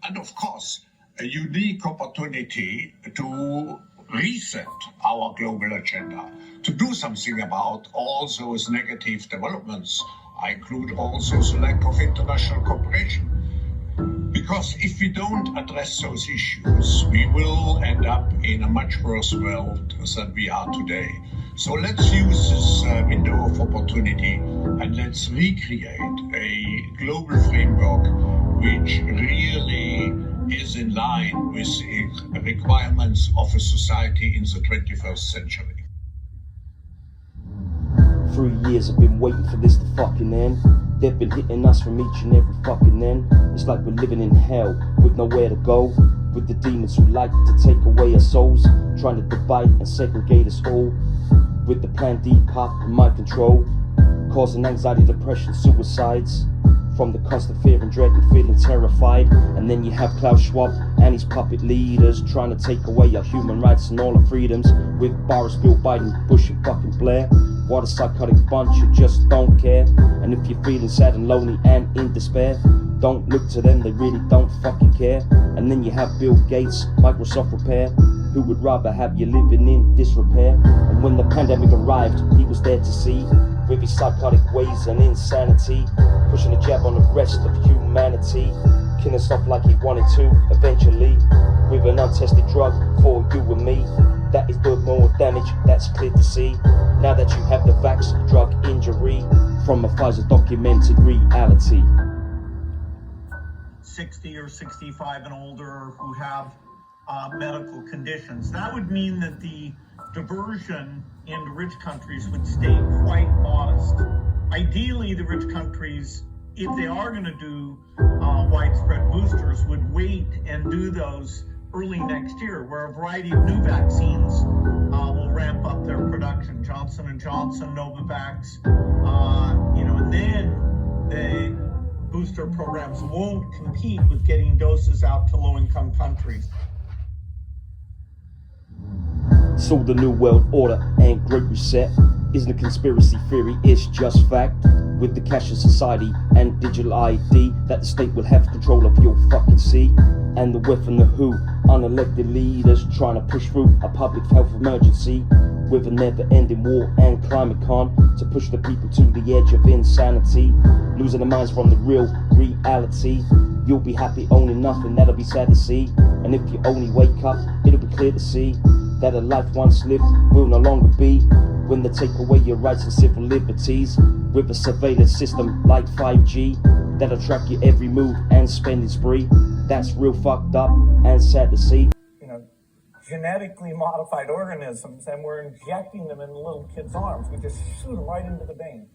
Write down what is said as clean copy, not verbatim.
and of course, a unique opportunity to reset our global agenda, to do something about all those negative developments. I include also the lack of international cooperation. Because if we don't address those issues, we will end up in a much worse world than we are today. So let's use this window of opportunity and let's recreate a global framework which really is in line with the requirements of a society in the 21st century. 3 years I've been waiting for this to fucking end. They've been hitting us from each and every fucking end. It's like we're living in hell with nowhere to go, with the demons who like to take away our souls, trying to divide and segregate us all, with the Plan D pop and mind control, causing anxiety, depression, suicides, from the constant fear and dread and feeling terrified. And then you have Klaus Schwab and his puppet leaders trying to take away our human rights and all our freedoms, with Boris, Bill, Biden, Bush and fucking Blair. What a psychotic bunch who just don't care. And if you're feeling sad and lonely and in despair, don't look to them, they really don't fucking care. And then you have Bill Gates, Microsoft Repair, who would rather have you living in disrepair. And when the pandemic arrived, he was there to see, with his psychotic ways and insanity, pushing a jab on the rest of humanity, killing stuff like he wanted to eventually, with an untested drug for you and me. That is doing more damage, that's clear to see. Now that you have the vax drug injury from a Pfizer documented reality. 60 or 65 and older who have medical conditions. That would mean that the diversion into rich countries would stay quite modest. Ideally, the rich countries, if they are going to do widespread boosters, would wait and do those early next year, where a variety of new vaccines will ramp up their production. Johnson & Johnson, Novavax, and then the booster programs won't compete with getting doses out to low-income countries. So the New World Order and Great Reset isn't a conspiracy theory, it's just fact. With the cashless society and digital ID, that the state will have control of your fucking sea. And the WEF and the WHO, unelected leaders trying to push through a public health emergency, with a never-ending war and climate con, to push the people to the edge of insanity, losing their minds from the real reality. You'll be happy owning nothing, that'll be sad to see. And if you only wake up, it'll be clear to see that a life once lived will no longer be, when they take away your rights and civil liberties, with a surveillance system like 5G that'll track your every move and spending spree. That's real fucked up and sad to see. Genetically modified organisms, and we're injecting them in little kids' arms. We just shoot them right into the vein.